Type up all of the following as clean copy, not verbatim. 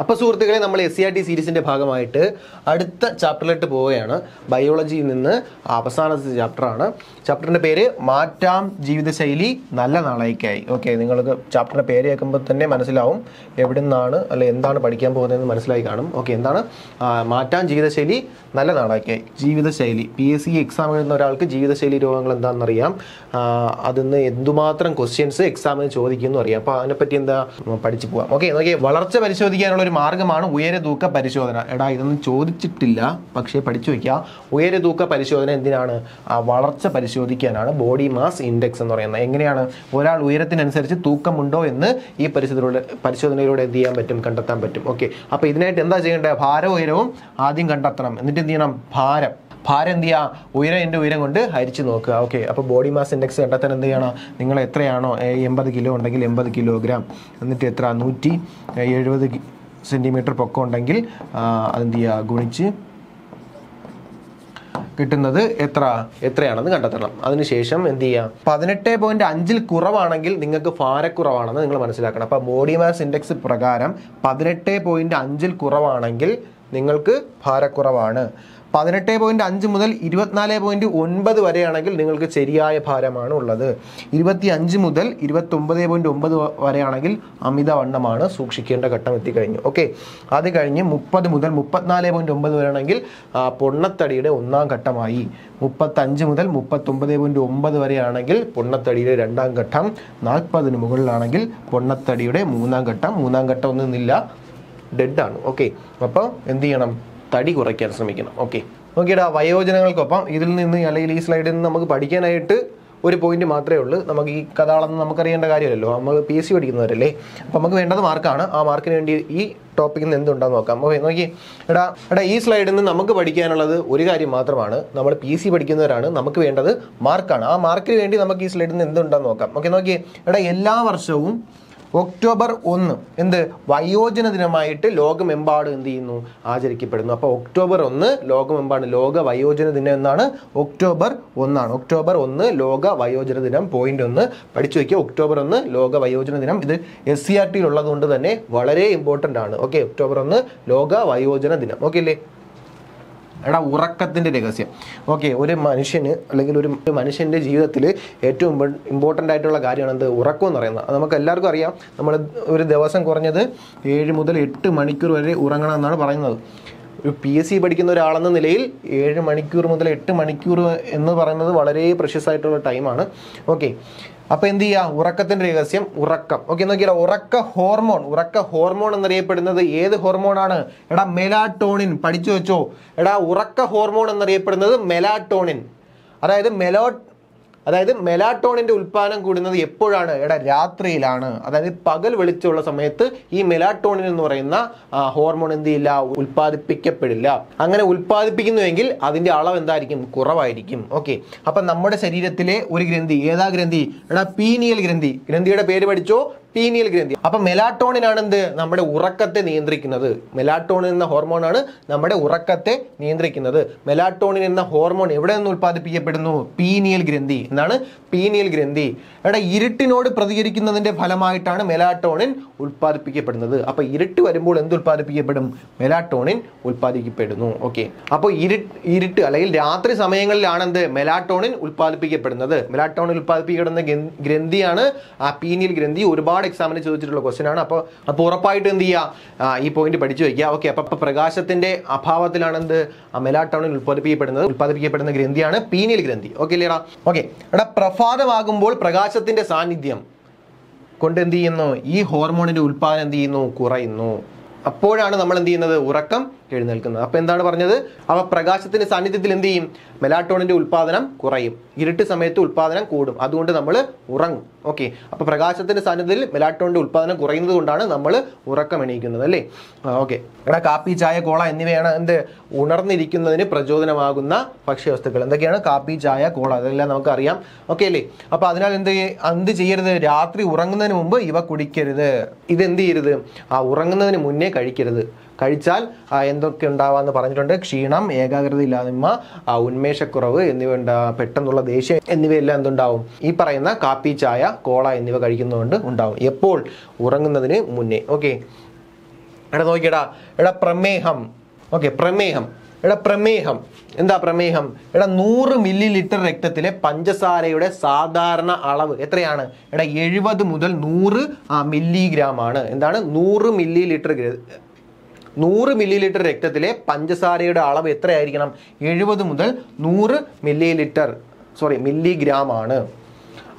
അപ്പോൾ സുഹൃത്തുക്കളെ, നമ്മൾ SCERT സീരീസിൻ്റെ ഭാഗമായിട്ട് അടുത്ത ചാപ്റ്ററിലോട്ട് പോവുകയാണ്. ബയോളജിയിൽ നിന്ന് അവസാനത്തെ ചാപ്റ്ററാണ്. ചാപ്റ്ററിൻ്റെ പേര് മാറ്റാം ജീവിതശൈലി നല്ല നാളേക്കായി. ഓക്കെ, നിങ്ങൾക്ക് ചാപ്റ്ററിൻ്റെ പേര് കേൾക്കുമ്പോൾ തന്നെ മനസ്സിലാവും എവിടെ നിന്നാണ് അല്ലെ എന്താണ് പഠിക്കാൻ പോകുന്നതെന്ന് മനസ്സിലായി കാണും. ഓക്കെ, എന്താണ് മാറ്റാം ജീവിതശൈലി നല്ല നാളേക്കായി. ജീവിതശൈലി PSC എക്സാം എഴുതുന്ന ഒരാൾക്ക് ജീവിതശൈലി രോഗങ്ങൾ എന്താണെന്നറിയാം, അതിന്ന് എന്തുമാത്രം ക്വസ്റ്റ്യൻസ് എക്സാമിന് ചോദിക്കുമെന്നും അറിയാം. അപ്പോൾ അതിനെപ്പറ്റി എന്താ പഠിച്ചു പോകാം. ഓക്കെ, നോക്കിയേ, വളർച്ച പരിശോധിക്കാനുള്ള ഒരു മാർഗ്ഗമാണ് ഉയരതൂക്ക പരിശോധന. എടാ, ഇതൊന്നും ചോദിച്ചിട്ടില്ല, പക്ഷേ പഠിച്ചു വയ്ക്കുക. ഉയരതൂക്ക പരിശോധന എന്തിനാണ്? വളർച്ച പരിശോധിക്കാനാണ്. ബോഡി മാസ് ഇൻഡെക്സ് എന്ന് പറയുന്നത്. എങ്ങനെയാണ് ഒരാൾ ഉയരത്തിനനുസരിച്ച് തൂക്കമുണ്ടോ എന്ന് ഈ പരിശോധനയിലൂടെ എന്ത് ചെയ്യാൻ പറ്റും? കണ്ടെത്താൻ പറ്റും. ഓക്കെ, അപ്പോൾ ഇതിനായിട്ട് എന്താ ചെയ്യേണ്ടത്? ഭാരവും ഉയരവും ആദ്യം കണ്ടെത്തണം. എന്നിട്ട് എന്ത് ചെയ്യണം? ഭാരം എന്ത് ചെയ്യുക? ഉയരം എൻ്റെ ഉയരം കൊണ്ട് ഹരിച്ച് നോക്കുക. ഓക്കെ, അപ്പോൾ ബോഡി മാസ് ഇൻഡെക്സ് കണ്ടെത്താൻ എന്ത് ചെയ്യണം? നിങ്ങൾ എത്രയാണോ 80 കിലോ ഉണ്ടെങ്കിൽ 80 കിലോഗ്രാം, എന്നിട്ട് എത്ര 170 സെൻറ്റിമീറ്റർ പൊക്കം ഉണ്ടെങ്കിൽ അതെന്ത് ചെയ്യുക? ഗുണിച്ച് കിട്ടുന്നത് എത്രയാണെന്ന് കണ്ടെത്തണം. അതിനുശേഷം എന്ത് ചെയ്യുക? 18.5 കുറവാണെങ്കിൽ നിങ്ങൾക്ക് ഭാരക്കുറവാണെന്ന് നിങ്ങൾ മനസ്സിലാക്കണം. അപ്പോൾ ബോഡി മാസ് ഇൻഡെക്സ് പ്രകാരം 18.5 കുറവാണെങ്കിൽ നിങ്ങൾക്ക് ഭാരക്കുറവാണ്. 18.5 മുതൽ 24.9 വരെയാണെങ്കിൽ നിങ്ങൾക്ക് ശരിയായ ഭാരമാണ് ഉള്ളത്. 25 മുതൽ 29.9 വരെയാണെങ്കിൽ അമിതവണ്ണമാണ്. സൂക്ഷിക്കേണ്ട ഘട്ടം എത്തിക്കഴിഞ്ഞു. ഓക്കെ, അത് കഴിഞ്ഞ് 30 മുതൽ 34.9 വരെയാണെങ്കിൽ പൊണ്ണത്തടിയുടെ ഒന്നാം ഘട്ടമായി. 35 മുതൽ 39.9 വരെയാണെങ്കിൽ പൊണ്ണത്തടിയുടെ രണ്ടാം ഘട്ടം. 40 മുകളിലാണെങ്കിൽ പൊണ്ണത്തടിയുടെ മൂന്നാം ഘട്ടം. മൂന്നാം ഘട്ടം ഒന്നുമില്ല, ഡെഡാണ്. ഓക്കെ, അപ്പോൾ എന്ത് ചെയ്യണം? തടി കുറയ്ക്കാൻ ശ്രമിക്കണം. ഓക്കെ, നോക്കിയിടാ, വയോജനങ്ങൾക്കൊപ്പം ഇതിൽ നിന്ന് അല്ലെങ്കിൽ ഈ സ്ലൈഡിൽ നിന്ന് നമുക്ക് പഠിക്കാനായിട്ട് ഒരു പോയിന്റ് മാത്രമേ ഉള്ളൂ. നമുക്ക് ഈ കഥാളെന്ന് നമുക്കറിയേണ്ട കാര്യമല്ലോ, നമ്മൾ PSC പഠിക്കുന്നവരല്ലേ. അപ്പോൾ നമുക്ക് വേണ്ടത് മാർക്കാണ്. ആ മാർക്കിന് വേണ്ടി ഈ ടോപ്പിക്കിൽ നിന്ന് എന്തുണ്ടാകുന്ന നോക്കാം. ഓക്കെ, നോക്കി എടാ ഈ സ്ലൈഡിൽ നിന്ന് നമുക്ക് പഠിക്കാനുള്ളത് ഒരു കാര്യം മാത്രമാണ്. നമ്മൾ PSC പഠിക്കുന്നവരാണ്, നമുക്ക് വേണ്ടത് മാർക്കാണ്. ആ മാർക്കിന് വേണ്ടി നമുക്ക് ഈ സ്ലൈഡിൽ നിന്ന് എന്തുണ്ടാകുന്ന നോക്കാം. ഓക്കെ, നോക്കി എല്ലാ വർഷവും ഒക്ടോബർ 1 എന്ത് വയോജന ദിനമായിട്ട് ലോകമെമ്പാടും എന്ത് ചെയ്യുന്നു? ആചരിക്കപ്പെടുന്നു. അപ്പോൾ ഒക്ടോബർ 1 ലോകമെമ്പാടും ലോക വയോജന ദിനം എന്നാണ്. ഒക്ടോബർ 1 ഒക്ടോബർ 1 ലോക വയോജന ദിനം. പോയിന്റ് 1 പഠിച്ചു വയ്ക്കുക. ഒക്ടോബർ 1 ലോക വയോജന ദിനം. ഇത് SCERT ഉള്ളത് കൊണ്ട് തന്നെ വളരെ ഇമ്പോർട്ടൻ്റ് ആണ്. ഓക്കെ, ഒക്ടോബർ 1 ലോക വയോജന ദിനം. ഓക്കെ അല്ലേ? ഉറക്കത്തിൻ്റെ രഹസ്യം. ഓക്കെ, ഒരു മനുഷ്യന് അല്ലെങ്കിൽ ഒരു മനുഷ്യൻ്റെ ജീവിതത്തിൽ ഏറ്റവും ഇമ്പോർട്ടൻ്റ് ആയിട്ടുള്ള കാര്യമാണ് എന്ത്? ഉറക്കം എന്ന് പറയുന്നത്. അത് നമുക്ക് എല്ലാവർക്കും അറിയാം. നമ്മൾ ഒരു ദിവസം കുറഞ്ഞത് 7 മുതൽ 8 മണിക്കൂർ വരെ ഉറങ്ങണം എന്നാണ് പറയുന്നത്. ഒരു PSC പഠിക്കുന്ന ഒരാളെന്ന നിലയിൽ 7 മണിക്കൂർ മുതൽ 8 മണിക്കൂർ എന്ന് പറയുന്നത് വളരെ പ്രഷ്യസ് ആയിട്ടുള്ള ടൈമാണ്. ഓക്കെ, അപ്പോൾ എന്ത് ചെയ്യുക? ഉറക്കത്തിൻ്റെ രഹസ്യം ഉറക്കം. ഓക്കെ, നോക്കിയാൽ ഉറക്ക ഹോർമോൺ എന്നറിയപ്പെടുന്നത് ഏത് ഹോർമോണാണ്? മെലാറ്റോണിൻ. പഠിച്ചു വെച്ചോ. ഉറക്ക ഹോർമോൺ എന്നറിയപ്പെടുന്നത് മെലാറ്റോണിൻ. അതായത് മെലാറ്റോണിൻ്റെ ഉൽപ്പാദനം കൂടുന്നത് എപ്പോഴാണ്? രാത്രിയിലാണ്. അതായത് പകൽ വെളിച്ചമുള്ള സമയത്ത് ഈ മെലാറ്റോണിൻ എന്ന് പറയുന്ന ഹോർമോൺ എന്ത് ചെയ്യില്ല? ഉൽപ്പാദിപ്പിക്കപ്പെടില്ല. അങ്ങനെ ഉൽപ്പാദിപ്പിക്കുന്നുവെങ്കിൽ അതിൻ്റെ അളവ് എന്തായിരിക്കും? കുറവായിരിക്കും. ഓക്കെ, അപ്പം നമ്മുടെ ശരീരത്തിലെ ഒരു ഗ്രന്ഥി, ഏതാ ഗ്രന്ഥി? പീനിയൽ ഗ്രന്ഥി. ഗ്രന്ഥിയുടെ പേര് പഠിച്ചോ? പീനിയൽ ഗ്രന്ഥി. അപ്പം മെലാറ്റോണിൻ ആണ് എന്ത്? നമ്മുടെ ഉറക്കത്തെ നിയന്ത്രിക്കുന്നത്. മെലാറ്റോണിൻ എന്ന ഹോർമോണാണ് നമ്മുടെ ഉറക്കത്തെ നിയന്ത്രിക്കുന്നത്. മെലാറ്റോണിൻ എന്ന ഹോർമോൺ എവിടെ നിന്ന് ഉൽപ്പാദിപ്പിക്കപ്പെടുന്നു? പീനിയൽ ഗ്രന്ഥി. എന്താണ്? പീനിയൽ ഗ്രന്ഥി. ഇരുട്ടിനോട് പ്രതികരിക്കുന്നതിന്റെ ഫലമായിട്ടാണ് മെലാറ്റോണിൻ ഉൽപ്പാദിപ്പിക്കപ്പെടുന്നത്. അപ്പൊ ഇരുട്ട് വരുമ്പോൾ എന്ത് ഉൽപ്പാദിപ്പിക്കപ്പെടും? മെലാറ്റോണിൻ ഉൽപ്പാദിപ്പിക്കപ്പെടുന്നു. ഓക്കെ, അപ്പോൾ ഇരുട്ട് അല്ലെങ്കിൽ രാത്രി സമയങ്ങളിലാണ് എന്ത്? മെലാറ്റോണിൻ ഉൽപ്പാദിപ്പിക്കപ്പെടുന്നത്. മെലാറ്റോണിൻ ഉൽപ്പാദിപ്പിക്കപ്പെടുന്ന ഗ്രന്ഥിയാണ് ആ പീനിയൽ ഗ്രന്ഥി. ഒരുപാട് എക്സാമിന് ചോദിച്ചിട്ടുള്ള ക്വസ്റ്റ്യൻ ആണ്. അപ്പോൾ ഉറപ്പായിട്ട് എന്ത് ചെയ്യുക? ഈ പോയിന്റ് പഠിച്ചു വയ്ക്കുക. ഓക്കെ, അപ്പോൾ പ്രകാശത്തിന്റെ അഭാവത്തിലാണ് എന്ത്? മെലാറ്റോണിൻ ഉൽപ്പാദിപ്പിക്കപ്പെടുന്ന ഗ്രന്ഥിയാണ് പീനിയൽ ഗ്രന്ഥി. ഓക്കെ അല്ലേടാ? ഓക്കെ, പ്രഭാതമാകുമ്പോൾ പ്രകാശത്തിന്റെ സാന്നിധ്യം കൊണ്ട് എന്ത് ചെയ്യുന്നു? ഈ ഹോർമോണിന്റെ ഉൽപ്പാദനം എന്ത് ചെയ്യുന്നു? കുറയുന്നു. അപ്പോഴാണ് നമ്മൾ എന്ത് ചെയ്യുന്നത്? ഉറക്കം എഴുന്നേൽക്കുന്നത്. അപ്പോൾ എന്താണ് പറഞ്ഞത്? അപ്പോൾ പ്രകാശത്തിന്റെ സാന്നിധ്യത്തിൽ എന്ത് ചെയ്യും? മെലാറ്റോണിന്റെ ഉൽപ്പാദനം കുറയും. ഇരുട്ട് സമയത്ത് ഉൽപ്പാദനം കൂടും. അതുകൊണ്ട് നമ്മൾ ഉറങ്ങും. ഓക്കെ, അപ്പോൾ പ്രകാശത്തിന്റെ സാന്നിധ്യത്തിൽ മെലാറ്റോണിന്റെ ഉൽപ്പാദനം കുറയുന്നത് കൊണ്ടാണ് നമ്മൾ ഉറക്കം എണീക്കുന്നത് അല്ലേ? ഓക്കെ, കാപ്പി, ചായ, കോള എന്നിവയാണ് എന്ത്? ഉണർന്നിരിക്കുന്നതിന് പ്രചോദനമാകുന്ന ഭക്ഷ്യവസ്തുക്കൾ. എന്തൊക്കെയാണ്? കാപ്പി, ചായ, കോള. അതെല്ലാം നമുക്കറിയാം. ഓക്കെ അല്ലേ? അപ്പോൾ അതിനാൽ എന്ത് ചെയ്യരുത്? രാത്രി ഉറങ്ങുന്നതിന് മുമ്പ് ഇവ കുടിക്കരുത്. ഇതെന്ത് ചെയ്യരുത്? ഉറങ്ങുന്നതിന് മുന്നേ കഴിക്കരുത്. കഴിച്ചാൽ എന്തൊക്കെ ഉണ്ടാവാന്ന് പറഞ്ഞിട്ടുണ്ട്? ക്ഷീണം, ഏകാഗ്രത ഇല്ലായ്മ, ഉന്മേഷക്കുറവ് എന്നിവ പെട്ടെന്നുള്ള ദേഷ്യം എന്നിവയെല്ലാം എന്തുണ്ടാവും? ഈ പറയുന്ന കാപ്പി, ചായ, കോള എന്നിവ കഴിക്കുന്നതുകൊണ്ട് ഉണ്ടാവും. എപ്പോൾ? ഉറങ്ങുന്നതിന് മുന്നേ. ഓക്കെ, എടാ നോക്കിയടാ, എടാ പ്രമേഹം. ഓക്കെ, പ്രമേഹം. എടാ പ്രമേഹം എന്താ പ്രമേഹം? എടാ 100 മില്ലി ലിറ്റർ രക്തത്തിലെ പഞ്ചസാരയുടെ സാധാരണ അളവ് എത്രയാണ്? എടാ 70 മുതൽ 100 മില്ലിഗ്രാം ആണ്. എന്താണ്? 100 മില്ലി ലിറ്റർ രക്തത്തിലെ പഞ്ചസാരയുടെ അളവ് എത്രയായിരിക്കണം? 70 മുതൽ 100 മില്ലിഗ്രാം ആണ്.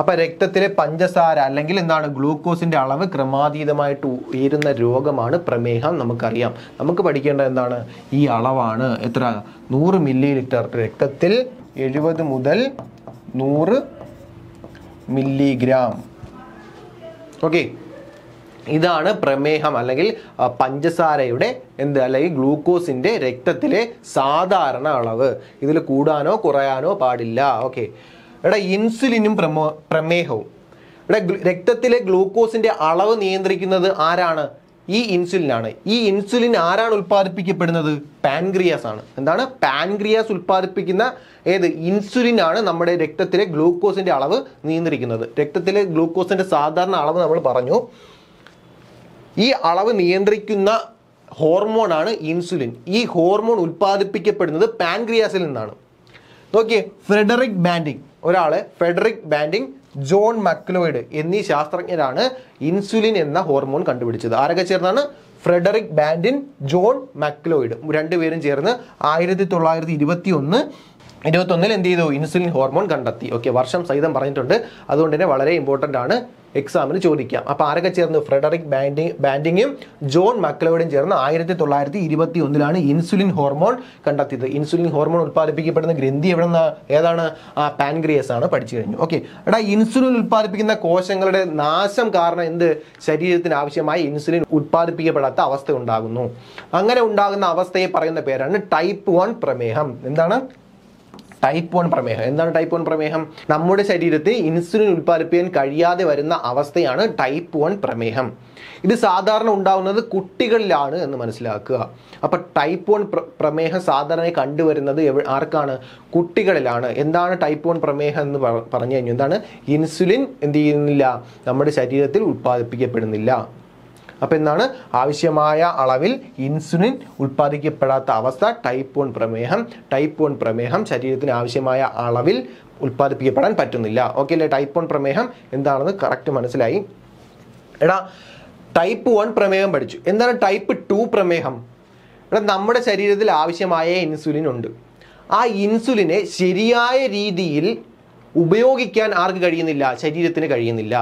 അപ്പൊ രക്തത്തിലെ പഞ്ചസാര അല്ലെങ്കിൽ എന്താണ് ഗ്ലൂക്കോസിന്റെ അളവ് ക്രമാതീതമായിട്ട് ഉയരുന്ന രോഗമാണ് പ്രമേഹം. നമുക്കറിയാം. നമുക്ക് പഠിക്കേണ്ടത് എന്താണ്? ഈ അളവാണ്. എത്ര? 100 മില്ലി ലിറ്റർ രക്തത്തിൽ 70 മുതൽ 100 മില്ലിഗ്രാം. ഓക്കെ, ഇതാണ് പ്രമേഹം അല്ലെങ്കിൽ പഞ്ചസാരയുടെ അല്ലെങ്കിൽ ഗ്ലൂക്കോസിന്റെ രക്തത്തിലെ സാധാരണ അളവ്. ഇതിൽ കൂടാനോ കുറയാനോ പാടില്ല. ഓക്കെ, എടാ ഇൻസുലിനും പ്രമേഹവും. എടാ രക്തത്തിലെ ഗ്ലൂക്കോസിന്റെ അളവ് നിയന്ത്രിക്കുന്നത് ആരാണ്? ഈ ഇൻസുലിനാണ്. ഈ ഇൻസുലിൻ ആരാണ് ഉൽപ്പാദിപ്പിക്കപ്പെടുന്നത്? പാൻക്രിയാസ് ആണ്. എന്താണ്? പാൻക്രിയാസ് ഉൽപ്പാദിപ്പിക്കുന്ന ഇൻസുലിൻ ആണ് നമ്മുടെ രക്തത്തിലെ ഗ്ലൂക്കോസിന്റെ അളവ് നിയന്ത്രിക്കുന്നത്. രക്തത്തിലെ ഗ്ലൂക്കോസിന്റെ സാധാരണ അളവ് നമ്മൾ പറഞ്ഞു. ഈ അളവ് നിയന്ത്രിക്കുന്ന ഹോർമോണാണ് ഇൻസുലിൻ. ഈ ഹോർമോൺ ഉൽപ്പാദിപ്പിക്കപ്പെടുന്നത് പാൻക്രിയാസിൽ നിന്നാണ്. നോക്കിയേ, ഫ്രെഡറിക് ബാൻഡിങ്, ജോൺ മക്ലോയിഡ് എന്നീ ശാസ്ത്രജ്ഞരാണ് ഇൻസുലിൻ എന്ന ഹോർമോൺ കണ്ടുപിടിച്ചത്. ആരൊക്കെ ചേർന്നാണ്? ഫ്രെഡറിക് ബാൻഡിൻ, ജോൺ മക്ലോയിഡ് രണ്ടുപേരും ചേർന്ന് 1921 എന്ത് ചെയ്തു? ഇൻസുലിൻ ഹോർമോൺ കണ്ടെത്തി. ഓക്കെ, വർഷം സഹിതം പറഞ്ഞിട്ടുണ്ട്. അതുകൊണ്ട് തന്നെ വളരെ ഇമ്പോർട്ടൻ്റ് ആണ്, എക്സാമിന് ചോദിക്കാം. അപ്പോൾ ആരൊക്കെ ചേർന്ന്? ഫ്രെഡറിക് ബാൻഡിങ്ങും ജോൺ മക്ലോയിഡും ചേർന്ന് 1921 ഇൻസുലിൻ ഹോർമോൺ കണ്ടെത്തിയത്. ഇൻസുലിൻ ഹോർമോൺ ഉൽപ്പാദിപ്പിക്കപ്പെടുന്ന ഗ്രന്ഥി ഏതാണ്? പാൻക്രിയാസ് ആണ്. പഠിച്ചു കഴിഞ്ഞു. ഓക്കെ, എടാ ഇൻസുലിൻ ഉൽപ്പാദിപ്പിക്കുന്ന കോശങ്ങളുടെ നാശം കാരണം എന്ത്? ശരീരത്തിന് ആവശ്യമായ ഇൻസുലിൻ ഉൽപ്പാദിപ്പിക്കപ്പെടാത്ത അവസ്ഥ ഉണ്ടാകുന്നു. അങ്ങനെ ഉണ്ടാകുന്ന അവസ്ഥയെ പറയുന്ന പേരാണ് ടൈപ്പ് 1 പ്രമേഹം. എന്താണ്? ടൈപ്പ് 1 പ്രമേഹം. എന്താണ് ടൈപ്പ് 1 പ്രമേഹം? നമ്മുടെ ശരീരത്തിൽ ഇൻസുലിൻ ഉൽപ്പാദിപ്പിക്കാൻ കഴിയാതെ വരുന്ന അവസ്ഥയാണ് ടൈപ്പ് 1 പ്രമേഹം. ഇത് സാധാരണ ഉണ്ടാവുന്നത് കുട്ടികളിലാണ് എന്ന് മനസ്സിലാക്കുക. അപ്പൊ ടൈപ്പ് 1 പ്രമേഹം സാധാരണ കണ്ടുവരുന്നത് ആർക്കാണ്? കുട്ടികളിലാണ്. എന്താണ് ടൈപ്പ് 1 പ്രമേഹം എന്ന് പറഞ്ഞു കഴിഞ്ഞു? എന്താണ്? ഇൻസുലിൻ എന്ത് ചെയ്യുന്നില്ല? നമ്മുടെ ശരീരത്തിൽ ഉൽപ്പാദിപ്പിക്കപ്പെടുന്നില്ല. അപ്പോൾ എന്താണ്? ആവശ്യമായ അളവിൽ ഇൻസുലിൻ ഉൽപ്പാദിക്കപ്പെടാത്ത അവസ്ഥ ടൈപ്പ് 1 പ്രമേഹം. ടൈപ്പ് 1 പ്രമേഹം ശരീരത്തിന് ആവശ്യമായ അളവിൽ ഉൽപ്പാദിപ്പിക്കപ്പെടാൻ പറ്റുന്നില്ല. ഓക്കെ അല്ലേ? ടൈപ്പ് 1 പ്രമേഹം എന്താണെന്ന് കറക്റ്റ് മനസ്സിലായി. എടാ ടൈപ്പ് 1 പ്രമേഹം പഠിച്ചു. എന്താണ് ടൈപ്പ് 2 പ്രമേഹം? എടാ നമ്മുടെ ശരീരത്തിൽ ആവശ്യമായ ഇൻസുലിൻ ഉണ്ട്. ആ ഇൻസുലിനെ ശരിയായ രീതിയിൽ ഉപയോഗിക്കാൻ ആർക്ക് കഴിയുന്നില്ല? ശരീരത്തിന് കഴിയുന്നില്ല.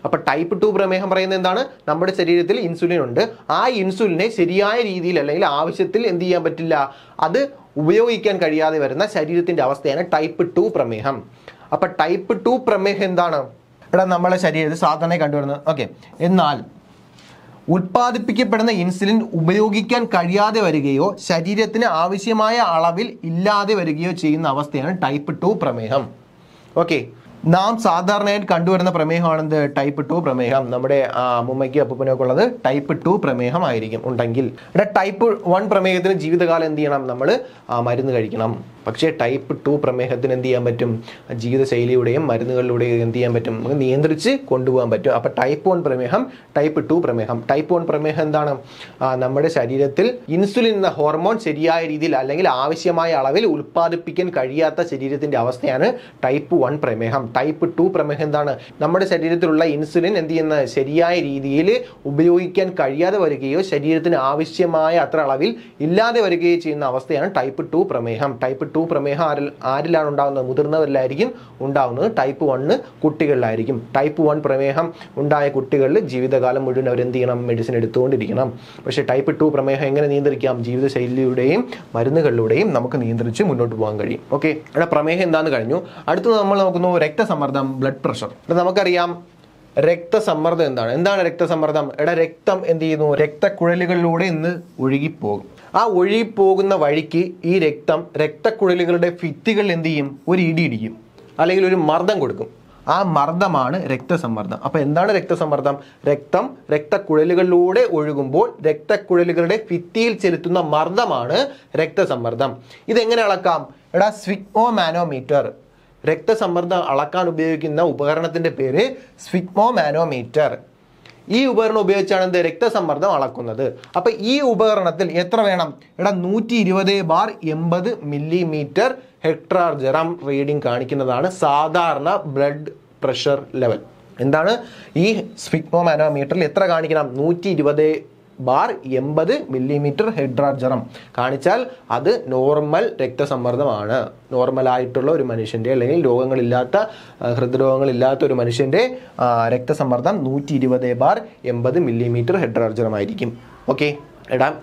അപ്പോൾ ടൈപ്പ് 2 പ്രമേഹം പറയുന്നത് എന്താണ്? നമ്മുടെ ശരീരത്തിൽ ഇൻസുലിൻ ഉണ്ട്. ആ ഇൻസുലിനെ ശരിയായ രീതിയിൽ അല്ലെങ്കിൽ ആവശ്യത്തിൽ എന്ത് ചെയ്യാൻ പറ്റില്ല? അത് ഉപയോഗിക്കാൻ കഴിയാതെ വരുന്ന ശരീരത്തിന്റെ അവസ്ഥയാണ് ടൈപ്പ് 2 പ്രമേഹം. അപ്പോൾ ടൈപ്പ് 2 പ്രമേഹം എന്താണ്? എടാ നമ്മളെ ശരീരത്തിൽ സാധാരണ കണ്ടുവരുന്നത്. ഓക്കെ, എന്നാൽ ഉൽപ്പാദിപ്പിക്കപ്പെടുന്ന ഇൻസുലിൻ ഉപയോഗിക്കാൻ കഴിയാതെ വരികയോ ശരീരത്തിന് ആവശ്യമായ അളവിൽ ഇല്ലാതെ വരികയോ ചെയ്യുന്ന അവസ്ഥയാണ് ടൈപ്പ് 2 പ്രമേഹം. ഓക്കെ, നാം സാധാരണയായി കണ്ടുവരുന്ന പ്രമേഹമാണെന്ത്? ടൈപ്പ് 2 പ്രമേഹം. നമ്മുടെ അമ്മൂമ്മയ്ക്ക് അപ്പൂപ്പനൊക്കെ ഉള്ളത് ടൈപ്പ് 2 പ്രമേഹം ആയിരിക്കും ഉണ്ടെങ്കിൽ. ഇവിടെ ടൈപ്പ് 1 പ്രമേഹത്തിന് ജീവിതകാലം എന്ത് ചെയ്യണം? നമ്മൾ മരുന്ന് കഴിക്കണം. പക്ഷേ ടൈപ്പ് 2 പ്രമേഹത്തിന് എന്ത് ചെയ്യാൻ പറ്റും? ജീവിതശൈലിയുടെയും മരുന്നുകളിലൂടെയും എന്ത് ചെയ്യാൻ പറ്റും? നമുക്ക് നിയന്ത്രിച്ച് കൊണ്ടുപോകാൻ പറ്റും. അപ്പോൾ ടൈപ്പ് 1 പ്രമേഹം, ടൈപ്പ് 2 പ്രമേഹം. ടൈപ്പ് 1 പ്രമേഹം എന്താണ്? നമ്മുടെ ശരീരത്തിൽ ഇൻസുലിൻ എന്ന ഹോർമോൺ ശരിയായ രീതിയിൽ അല്ലെങ്കിൽ ആവശ്യമായ അളവിൽ ഉൽപ്പാദിപ്പിക്കാൻ കഴിയാത്ത ശരീരത്തിന്റെ അവസ്ഥയാണ് ടൈപ്പ് 1 പ്രമേഹം. ടൈപ്പ് 2 പ്രമേഹം എന്താണ്? നമ്മുടെ ശരീരത്തിലുള്ള ഇൻസുലിൻ എന്ത് ചെയ്യുന്ന ശരിയായ രീതിയിൽ ഉപയോഗിക്കാൻ കഴിയാതെ വരികയോ ശരീരത്തിന് ആവശ്യമായ അത്ര അളവിൽ ഇല്ലാതെ വരികയോ ചെയ്യുന്ന അവസ്ഥയാണ് ടൈപ്പ് 2 പ്രമേഹം. ടൈപ്പ് 2 പ്രമേഹം ആരിലാണ് ഉണ്ടാകുന്നത്? മുതിർന്നവരിലായിരിക്കും ഉണ്ടാകുന്നത്. ടൈപ്പ് 1 കുട്ടികളിലായിരിക്കും. ടൈപ്പ് 1 പ്രമേഹം ഉണ്ടായ കുട്ടികളിൽ ജീവിതകാലം മുഴുവൻ അവരെന്ത് ചെയ്യണം? മെഡിസിൻ എടുത്തുകൊണ്ടിരിക്കണം. പക്ഷേ ടൈപ്പ് 2 പ്രമേഹം എങ്ങനെ നിയന്ത്രിക്കാം? ജീവിതശൈലിയുടെയും മരുന്നുകളിലൂടെയും നമുക്ക് നിയന്ത്രിച്ച് മുന്നോട്ട് പോകാൻ കഴിയും. ഓക്കെ, ഇവിടെ പ്രമേഹം എന്താണെന്ന് കഴിഞ്ഞു. അടുത്തത് നമ്മൾ നോക്കുന്നു രക്തസമ്മർദ്ദം, ബ്ലഡ് പ്രഷർ. നമുക്കറിയാം രക്തസമ്മർദ്ദം എന്താണ്? എന്താണ് രക്തസമ്മർദ്ദം? രക്തം എന്ത് ചെയ്യുന്നു? രക്തക്കുഴലുകളിലൂടെ ഇന്ന് ഒഴുകിപ്പോകും. ആ ഒഴുകിപ്പോകുന്ന വഴിക്ക് ഈ രക്തക്കുഴലുകളുടെ ഭിത്തികളിൽ എന്ത് ചെയ്യും? ഒരു ഇടി ഇടിക്കും അല്ലെങ്കിൽ ഒരു മർദ്ദം കൊടുക്കും. ആ മർദ്ദമാണ് രക്തസമ്മർദ്ദം. അപ്പോൾ എന്താണ് രക്തസമ്മർദ്ദം? രക്തക്കുഴലുകളിലൂടെ ഒഴുകുമ്പോൾ രക്തക്കുഴലുകളുടെ ഭിത്തിയിൽ ചെലുത്തുന്ന മർദ്ദമാണ് രക്തസമ്മർദ്ദം. ഇതെങ്ങനെ അളക്കാം? സ്ഫിഗ്മോമാനോമീറ്റർ. രക്തസമ്മർദ്ദം അളക്കാൻ ഉപയോഗിക്കുന്ന ഉപകരണത്തിന്റെ പേര് സ്ഫിഗ്മോമാനോമീറ്റർ. ഈ ഉപകരണം ഉപയോഗിച്ചാണ് എന്ത് രക്തസമ്മർദ്ദം അളക്കുന്നത്. അപ്പൊ ഈ ഉപകരണത്തിൽ എത്ര വേണം? 120/80 മില്ലിമീറ്റർ ഹെക്ടാർജറം റീഡിംഗ് കാണിക്കുന്നതാണ് സാധാരണ ബ്ലഡ് പ്രഷർ ലെവൽ. എന്താണ് ഈ സ്ഫിഗ്മോമാനോമീറ്ററിൽ എത്ര കാണിക്കണം? 120/80 മില്ലിമീറ്റർ ഹെക്ടാർജറം കാണിച്ചാൽ അത് നോർമൽ രക്തസമ്മർദ്ദമാണ്. നോർമലായിട്ടുള്ള ഒരു മനുഷ്യൻ്റെ അല്ലെങ്കിൽ രോഗങ്ങളില്ലാത്ത ഹൃദ്രോഗങ്ങളില്ലാത്ത ഒരു മനുഷ്യൻ്റെ രക്തസമ്മർദ്ദം 120/80 മില്ലിമീറ്റർ ഹെക്ടാർജറം ആയിരിക്കും. ഓക്കെ,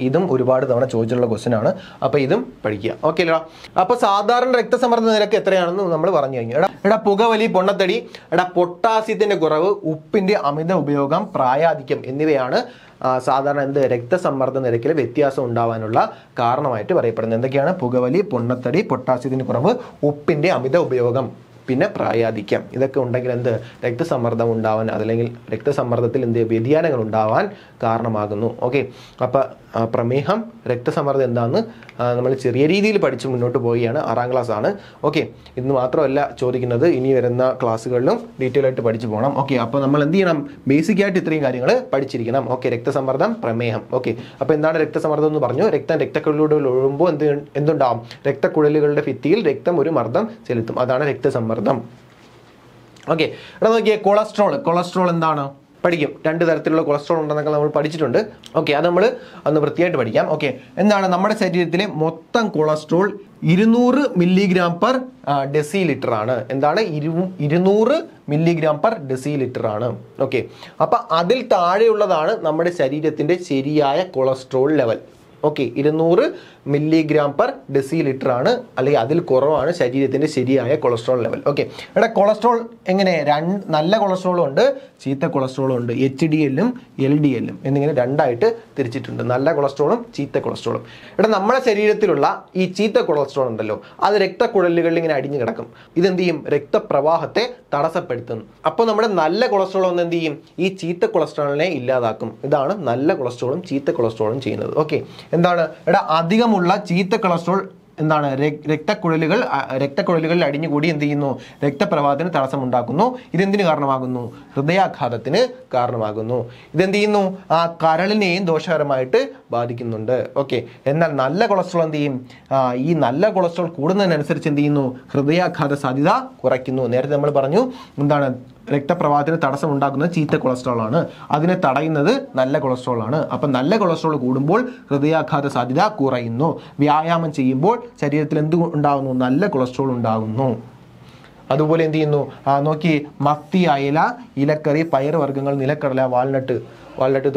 ഇതും ഒരുപാട് തവണ ചോദിച്ചിട്ടുള്ള ക്വസ്റ്റ്യൻ ആണ്. അപ്പൊ ഇതും പഠിക്കുക. ഓക്കെ അല്ലോ. അപ്പൊ സാധാരണ രക്തസമ്മർദ്ദ നിരക്ക് എത്രയാണെന്ന് നമ്മൾ പറഞ്ഞു കഴിഞ്ഞു. പുകവലി, പൊണ്ണത്തടി, പൊട്ടാസ്യത്തിന്റെ കുറവ്, ഉപ്പിന്റെ അമിത ഉപയോഗം, പ്രായാധിക്യം എന്നിവയാണ് സാധാരണ രക്തസമ്മർദ്ദ നിരക്കിൽ വ്യത്യാസം ഉണ്ടാവാനുള്ള കാരണമായിട്ട് പറയപ്പെടുന്നത്. എന്തൊക്കെയാണ്? പുകവലി, പൊണ്ണത്തടി, പൊട്ടാസ്യത്തിന്റെ കുറവ്, ഉപ്പിന്റെ അമിത ഉപയോഗം, പിന്നെ പ്രായാധിക്യം. ഇതൊക്കെ ഉണ്ടെങ്കിൽ രക്തസമ്മർദ്ദം ഉണ്ടാവാൻ അല്ലെങ്കിൽ രക്തസമ്മർദ്ദത്തിൽ വ്യതിയാനങ്ങൾ ഉണ്ടാവാൻ കാരണമാകുന്നു. ഓക്കെ, അപ്പം പ്രമേഹം, രക്തസമ്മർദ്ദം എന്താണെന്ന് നമ്മൾ ചെറിയ രീതിയിൽ പഠിച്ച് മുന്നോട്ട് പോവുകയാണ്. 6ാം ക്ലാസ് ആണ്. ഓക്കെ, ഇന്ന് മാത്രമല്ല ചോദിക്കുന്നത്, ഇനി വരുന്ന ക്ലാസ്സുകളിലും ഡീറ്റെയിൽ ആയിട്ട് പഠിച്ചു പോകണം. ഓക്കെ, അപ്പോൾ നമ്മൾ എന്ത് ചെയ്യണം? ബേസിക് ആയിട്ട് ഇത്രയും കാര്യങ്ങൾ പഠിച്ചിരിക്കണം. ഓക്കെ, രക്തസമ്മർദ്ദം, പ്രമേഹം. ഓക്കെ, അപ്പോൾ എന്താണ് രക്തസമ്മർദ്ദം എന്ന് പറഞ്ഞു. രക്തക്കുഴലിലൂടെ ഒഴുകുമ്പോൾ എന്തുണ്ടാവും? രക്തക്കുഴലുകളുടെ ഭിത്തിയിൽ രക്തം ഒരു മർദ്ദം ചെലുത്തും. അതാണ് രക്തസമ്മർദ്ദം. ഓക്കെ, ഇവിടെ നോക്കിയേ, കൊളസ്ട്രോൾ എന്താണ്? പഠിക്കും. 2 തരത്തിലുള്ള കൊളസ്ട്രോൾ ഉണ്ടെന്നൊക്കെ നമ്മൾ പഠിച്ചിട്ടുണ്ട്. ഓക്കെ, അത് നമ്മൾ ഒന്ന് വൃത്തിയായിട്ട് പഠിക്കാം. ഓക്കെ, എന്താണ്? നമ്മുടെ ശരീരത്തിലെ മൊത്തം കൊളസ്ട്രോൾ 200 mg/dL ആണ്. എന്താണ്? 200 mg/dL ആണ്. ഓക്കെ, അപ്പൊ അതിൽ താഴെയുള്ളതാണ് നമ്മുടെ ശരീരത്തിന്റെ ശരിയായ കൊളസ്ട്രോൾ ലെവൽ. ഓക്കെ, 200 mg/dL ആണ്, അല്ലെങ്കിൽ അതിൽ കുറവാണ് ശരീരത്തിന്റെ ശരിയായ കൊളസ്ട്രോൾ ലെവൽ. ഓക്കെ, ഇവിടെ കൊളസ്ട്രോൾ എങ്ങനെ? നല്ല കൊളസ്ട്രോളും ഉണ്ട്, ചീത്ത കൊളസ്ട്രോളും ഉണ്ട്. HDL-ഉം LDL-ഉം എന്നിങ്ങനെ 2ആയിട്ട് തിരിച്ചിട്ടുണ്ട്. നല്ല കൊളസ്ട്രോളും ചീത്ത കൊളസ്ട്രോളും. ഇവിടെ നമ്മുടെ ശരീരത്തിലുള്ള ഈ ചീത്ത കൊളസ്ട്രോൾ ഉണ്ടല്ലോ, അത് രക്തക്കുഴലുകളിൽ ഇങ്ങനെ അടിഞ്ഞു കിടക്കും. ഇതെന്ത് ചെയ്യും? രക്തപ്രവാഹത്തെ തടസ്സപ്പെടുത്തും. അപ്പോൾ നമ്മുടെ നല്ല കൊളസ്ട്രോൾ ഒന്ന് എന്ത് ചെയ്യും? ഈ ചീത്ത കൊളസ്ട്രോളിനെ ഇല്ലാതാക്കും. ഇതാണ് നല്ല കൊളസ്ട്രോളും ചീത്ത കൊളസ്ട്രോളും ചെയ്യുന്നത്. ഓക്കെ, എന്താണ്? ഇവിടെ അധികമുള്ള ചീത്ത കൊളസ്ട്രോൾ എന്താണ്? രക്തക്കുഴലുകളിൽ അടിഞ്ഞുകൂടി എന്ത് ചെയ്യുന്നു? രക്തപ്രവാഹത്തിന് തടസ്സമുണ്ടാക്കുന്നു. ഇതെന്തിന് കാരണമാകുന്നു? ഹൃദയാഘാതത്തിന് കാരണമാകുന്നു. ഇതെന്ത് ചെയ്യുന്നു? കരളിനെയും ദോഷകരമായിട്ട് ബാധിക്കുന്നുണ്ട്. ഓക്കെ, എന്നാൽ നല്ല കൊളസ്ട്രോൾ എന്ത് ചെയ്യും? ഈ നല്ല കൊളസ്ട്രോൾ കൂടുന്നതിനനുസരിച്ച് എന്ത് ചെയ്യുന്നു? ഹൃദയാഘാത സാധ്യത കുറയ്ക്കുന്നു. നേരത്തെ നമ്മൾ പറഞ്ഞു എന്താണ്? രക്തപ്രവാഹത്തിന് തടസ്സം ഉണ്ടാക്കുന്നത് ചീത്ത കൊളസ്ട്രോൾ ആണ്, അതിനെ തടയുന്നത് നല്ല കൊളസ്ട്രോൾ ആണ്. അപ്പം നല്ല കൊളസ്ട്രോൾ കൂടുമ്പോൾ ഹൃദയാഘാത സാധ്യത കുറയുന്നു. വ്യായാമം ചെയ്യുമ്പോൾ ശരീരത്തിൽ എന്ത് ഉണ്ടാകുന്നു? നല്ല കൊളസ്ട്രോൾ ഉണ്ടാകുന്നു. അതുപോലെ എന്ത് ചെയ്യുന്നു? നോക്കി, മത്തി, അയല, ഇലക്കറി, പയറുവർഗ്ഗങ്ങൾ, നിലക്കടല, വാൾനട്ട്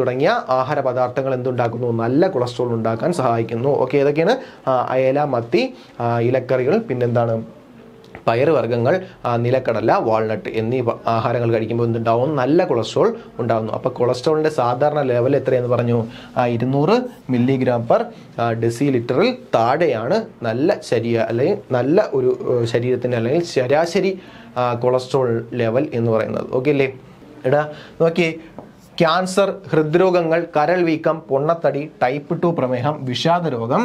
തുടങ്ങിയ ആഹാര പദാർത്ഥങ്ങൾ എന്തുണ്ടാക്കുന്നു? നല്ല കൊളസ്ട്രോൾ ഉണ്ടാക്കാൻ സഹായിക്കുന്നു. ഓക്കെ, ഏതൊക്കെയാണ്? അയല, മത്തി, ഇലക്കറികൾ, പിന്നെന്താണ്? പയറുവർഗ്ഗങ്ങൾ, നിലക്കടല, വാൾനട്ട് എന്നീ ആഹാരങ്ങൾ കഴിക്കുമ്പോൾ എന്തുണ്ടാവും? നല്ല കൊളസ്ട്രോൾ ഉണ്ടാകുന്നു. അപ്പോൾ കൊളസ്ട്രോളിൻ്റെ സാധാരണ ലെവൽ എത്രയെന്ന് പറഞ്ഞു? 200 mg/dL താഴെയാണ് നല്ല അല്ലെങ്കിൽ നല്ല ഒരു ശരീരത്തിൻ്റെ അല്ലെങ്കിൽ ശരാശരി കൊളസ്ട്രോൾ ലെവൽ എന്ന് പറയുന്നത്. ഓക്കെ അല്ലേ? നോക്കി, ക്യാൻസർ, ഹൃദ്രോഗങ്ങൾ, കരൾ വീക്കം, പൊണ്ണത്തടി, ടൈപ്പ് 2 പ്രമേഹം, വിഷാദരോഗം,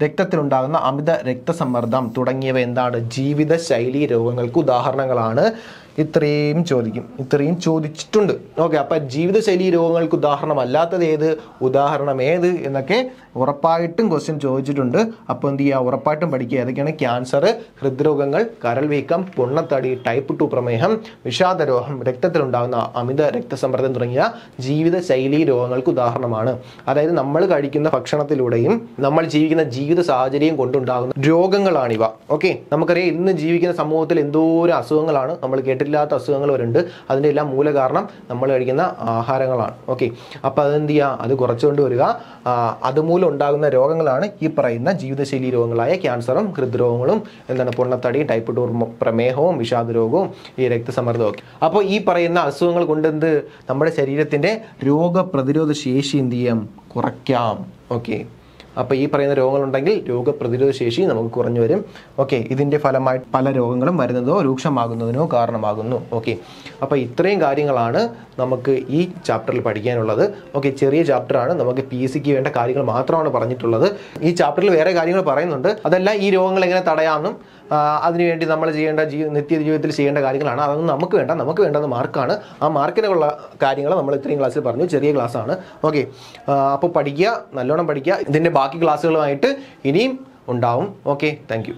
രക്തത്തിലുണ്ടാകുന്ന അമിത രക്തസമ്മർദ്ദം തുടങ്ങിയവ എന്താണ്? ജീവിതശൈലി രോഗങ്ങൾക്ക് ഉദാഹരണങ്ങളാണ്. ഇത്രയും ചോദിച്ചിട്ടുണ്ട്. ഓക്കെ, അപ്പം ജീവിതശൈലി രോഗങ്ങൾക്ക് ഉദാഹരണമല്ലാത്തത് ഏത്? ഉദാഹരണം ഏത് എന്നൊക്കെ ഉറപ്പായിട്ടും ക്വസ്റ്റ്യൻ ചോദിച്ചിട്ടുണ്ട്. അപ്പോൾ എന്ത് ചെയ്യുക? ഉറപ്പായിട്ടും പഠിക്കുക. ഏതൊക്കെയാണ്? ക്യാൻസർ, ഹൃദ്രോഗങ്ങൾ, കരൾ വീക്കം, പൊണ്ണത്തടി, ടൈപ്പ് 2 പ്രമേഹം, വിഷാദരോഗം, രക്തത്തിലുണ്ടാകുന്ന അമിത രക്തസമ്മർദ്ദം തുടങ്ങിയ ജീവിതശൈലി രോഗങ്ങൾക്ക് ഉദാഹരണമാണ്. അതായത് നമ്മൾ കഴിക്കുന്ന ഭക്ഷണത്തിലൂടെയും നമ്മൾ ജീവിക്കുന്ന ജീവിത സാഹചര്യം കൊണ്ടുണ്ടാകുന്ന രോഗങ്ങളാണിവ. ഓക്കെ, നമുക്കറിയാം ഇന്ന് ജീവിക്കുന്ന സമൂഹത്തിൽ എന്തോരം അസുഖങ്ങളാണ്. നമ്മൾ കേട്ടില്ലാത്ത അസുഖങ്ങൾ വരുന്നുണ്ട്. അതിൻ്റെ എല്ലാം മൂല കാരണം നമ്മൾ കഴിക്കുന്ന ആഹാരങ്ങളാണ്. ഓക്കെ, അപ്പോൾ അതെന്ത് ചെയ്യുക? അത് കുറച്ചുകൊണ്ട് വരിക. അതുമൂലം ഉണ്ടാകുന്ന രോഗങ്ങളാണ് ഈ പറയുന്ന ജീവിതശൈലി രോഗങ്ങളായ ക്യാൻസറും ഹൃദ്രോഗങ്ങളും പൊണ്ണത്തടി, ടൈപ്പ് 2 പ്രമേഹവും, വിഷാദരോഗവും, ഈ രക്തസമ്മർദ്ദവും ഒക്കെ. അപ്പോൾ ഈ പറയുന്ന അസുഖങ്ങൾ കൊണ്ട് നമ്മുടെ ശരീരത്തിൻ്റെ രോഗപ്രതിരോധ ശേഷി എന്ത് ചെയ്യാം? കുറയ്ക്കാം. ഓക്കെ, അപ്പോൾ ഈ പറയുന്ന രോഗങ്ങളുണ്ടെങ്കിൽ രോഗപ്രതിരോധ ശേഷി നമുക്ക് കുറഞ്ഞു വരും. ഓക്കെ, ഇതിൻ്റെ ഫലമായിട്ട് പല രോഗങ്ങളും വരുന്നതോ രൂക്ഷമാകുന്നതിനോ കാരണമാകുന്നു. ഓക്കെ, അപ്പോൾ ഇത്രയും കാര്യങ്ങളാണ് നമുക്ക് ഈ ചാപ്റ്ററിൽ പഠിക്കാനുള്ളത്. ഓക്കെ, ചെറിയ ചാപ്റ്ററാണ്. നമുക്ക് PSCക്ക് വേണ്ട കാര്യങ്ങൾ മാത്രമാണ് പറഞ്ഞിട്ടുള്ളത്. ഈ ചാപ്റ്ററിൽ വേറെ കാര്യങ്ങൾ പറയുന്നുണ്ട്. അതല്ല, ഈ രോഗങ്ങൾ എങ്ങനെ തടയാമെന്നും അതിനുവേണ്ടി നമ്മൾ ചെയ്യേണ്ട നിത്യ ജീവിതത്തിൽ ചെയ്യേണ്ട കാര്യങ്ങളാണ്. അതൊന്നും നമുക്ക് വേണ്ട. നമുക്ക് വേണ്ടത് മാർക്കാണ്. ആ മാർക്കിനുള്ള കാര്യങ്ങൾ നമ്മൾ ഇത്രയും ക്ലാസ്സിൽ പറഞ്ഞു. ചെറിയ ക്ലാസ്സാണ്. ഓക്കെ, അപ്പോൾ പഠിക്കുക, നല്ലോണം പഠിക്കുക. ഇതിൻ്റെ ബാക്കി ക്ലാസ്സുകളുമായിട്ട് ഇനിയും ഉണ്ടാവും. Okay, thank you.